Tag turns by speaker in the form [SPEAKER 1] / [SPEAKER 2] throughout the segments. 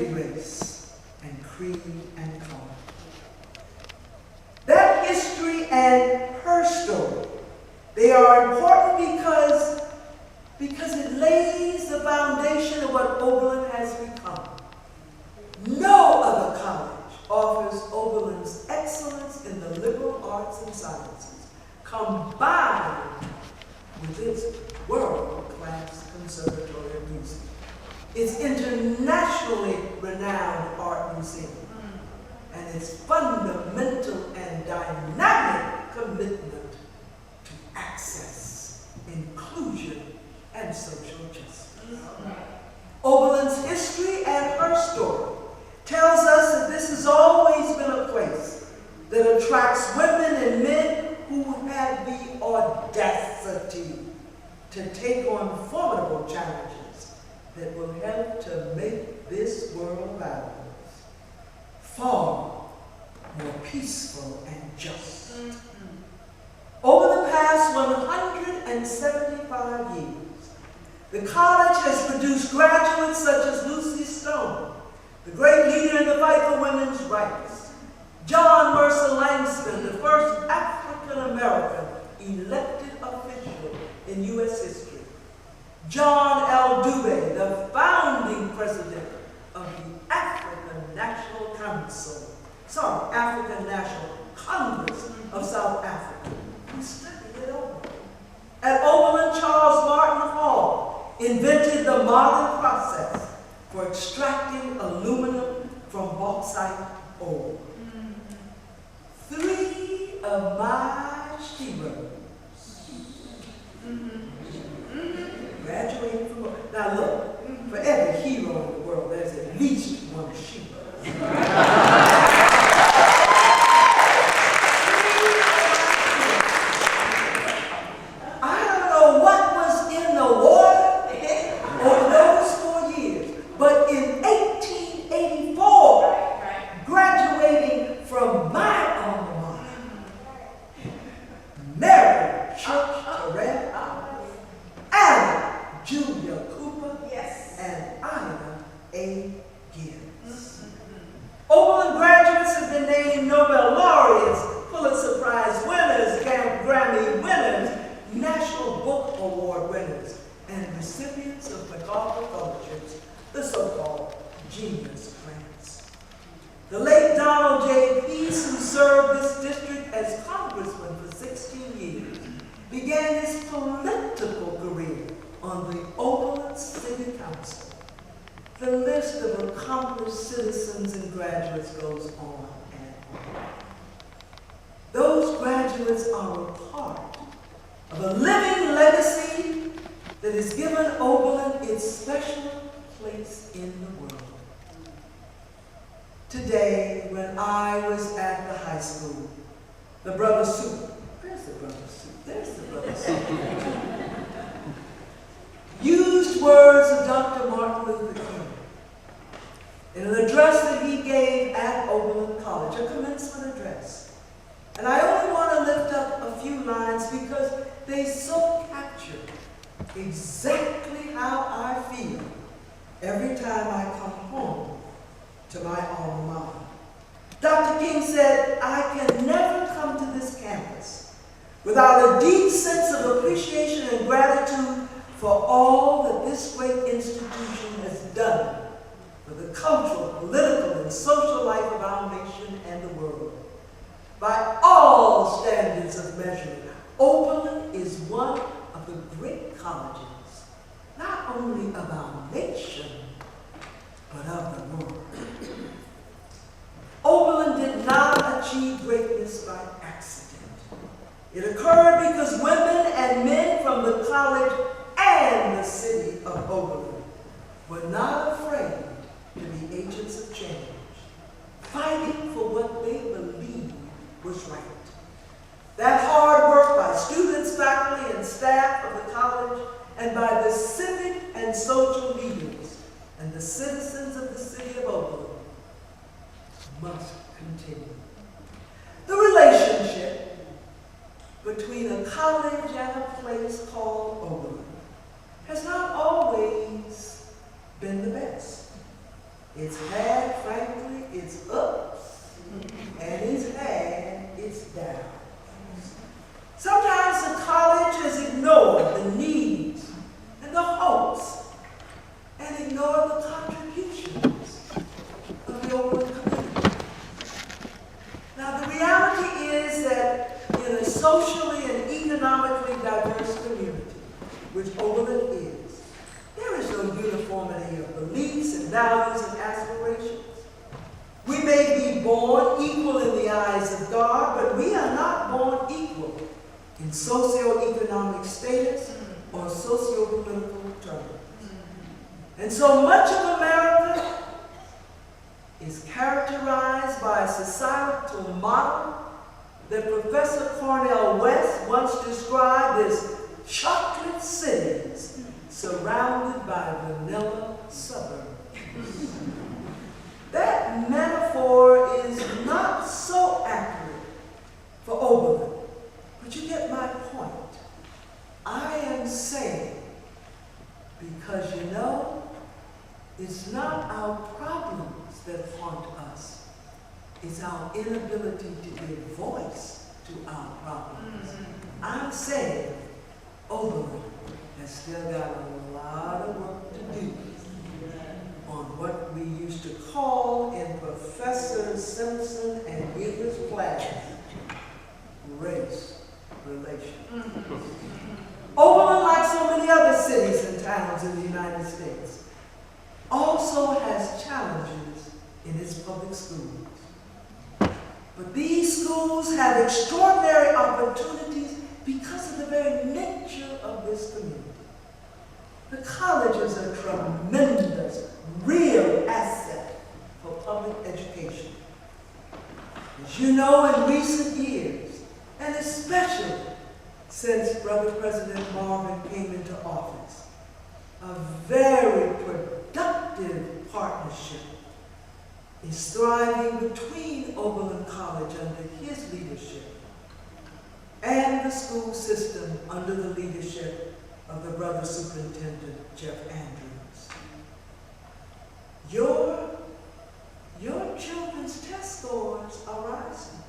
[SPEAKER 1] every race and creed and color. That history and her story, they are important because it lays the foundation of what Oberlin has become. No other college offers Oberlin's excellence in the liberal arts and sciences, combined with its world-class Conservatory of Music, its internationally renowned art museum, and its fundamental and dynamic commitment to access, inclusion, and social justice. Oberlin's history and her story tells us that this has always been a place that attracts women and men who have the audacity to take on formidable challenges that will help to make this world of ours far more peaceful and just. Over the past 175 years, the college has produced graduates such as Lucy Stone, the great leader in the fight for women's rights, John Mercer Langston, the first African-American elected official in U.S. history, John L. Dubé, the founding president of the African National Congress of South Africa, who studied at Oberlin. At Oberlin, Charles Martin Hall invented the modern process for extracting aluminum from bauxite ore. 3 of my heroes graduated from Oberlin. Now look, for every hero in the world, there's at least one Sheba. Oberlin graduates have been named Nobel laureates, Pulitzer Prize winners, Grammy winners, National Book Award winners, and recipients of MacArthur Fellowships, the so-called Genius Grants. The late Donald J. Peace, who served this district as congressman for 16 years, began his political career on the Oberlin City Council. The list of accomplished citizens and graduates goes on and on. Those graduates are a part of a living legacy that has given Oberlin its special place in the world. Today, when I was at the high school, the Brother Soup, where's the Brother Soup? There's the Brother Soup. Used words of Dr. Martin Luther King in an address that he gave at Oberlin College, a commencement address. And I only want to lift up a few lines because they so capture exactly how I feel every time I come home to my alma mater. Dr. King said, "I can never come to this campus without a deep sense of appreciation and gratitude for all that this great institution has done for the cultural, political, and social life of our nation and the world. By all standards of measure, Oberlin is one of the great colleges, not only of our nation, but of the world." Oberlin did not achieve greatness by accident. It occurred because women and men from the college and the city of Oberlin were not afraid to be agents of change, fighting for what they believed was right. That hard work by students, faculty, and staff of the college, and by the civic and social leaders and the citizens of the city of Oberlin, must continue. The relationship between a college and a place called Oberlin has not always been the best. It's had, frankly, its ups, and it's had its downs. Sometimes the college has ignored the needs and the hopes and ignored the contributions of the Oberlin community. Now, the reality is that in a socially and economically diverse community, which Oberlin is, there is no uniformity of beliefs and values and aspirations. We may be born equal in the eyes of God, but we are not born equal in socioeconomic status or socio-political terms. And so much of America is characterized by a societal model that Professor Cornel West once described as chocolate cities surrounded by vanilla suburbs. That metaphor is not so accurate for Oberlin, but you get my point. I am saying, because you know, it's not our problems that haunt us. It's our inability to give voice to our problems. I'm saying Oberlin has still got a lot of work to do on what we used to call in Professor Simpson and Wheeler's class race relations. Oberlin, like so many other cities and towns in the United States, also has challenges in its public schools. But these schools have extraordinary opportunities because of the very nature of this community. The college is a tremendous, real asset for public education. As you know, in recent years, and especially since Brother President Marvin came into office, a very productive partnership is thriving between Oberlin College under his leadership and the school system under the leadership of the Brother Superintendent Jeff Andrews. Your children's test scores are rising.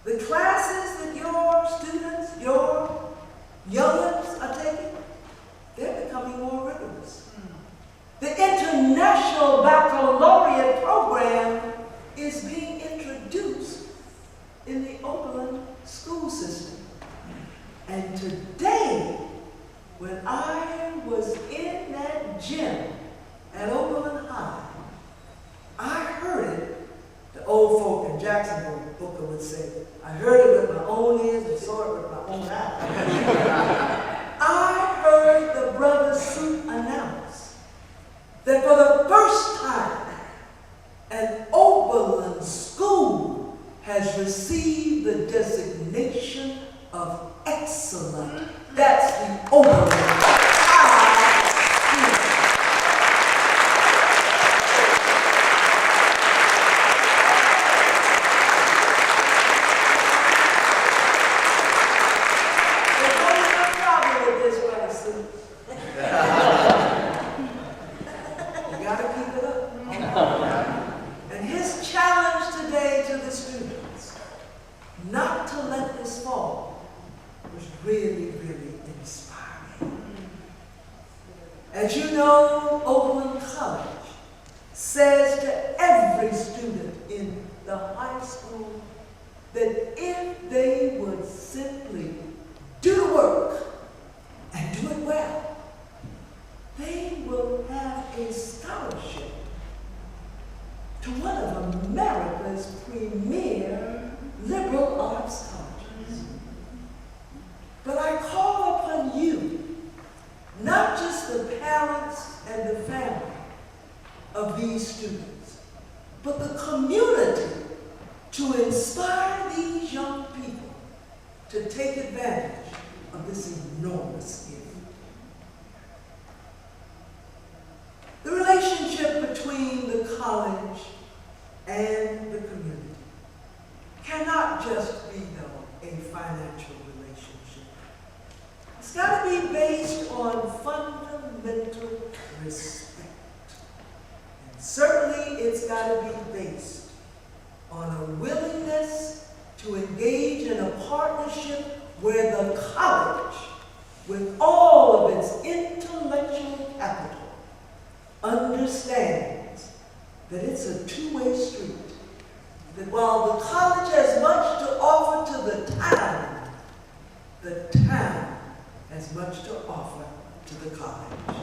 [SPEAKER 1] The classes that your students, your youngins are taking, they're becoming more rigorous. The International Baccalaureate program is being introduced in the Oberlin school system. And today, when I was in that gym at Oberlin High, I heard it. The old folk in Jacksonville, Booker would say, I heard it with my own ears and saw it with my own eyes. I heard the Brother Soup announce that for the first time, an Oberlin school has received the designation of excellent. That's the Oberlin High School. As you know, Oberlin College says to every student in the high school that if they would simply do the work and do it well, they will have a scholarship to one of America's premier liberal arts colleges. But I call upon you, not just the parents and the family of these students, but the community, to inspire these young people to take advantage of this enormous gift. The relationship between the college and the community cannot just be, though, a financial relationship. It's got to be based on fundamental respect. got to be based on a willingness to engage in a partnership where the college, with all of its intellectual capital, understands that it's a two-way street. That while the college has much to offer to the town has much to offer to the college.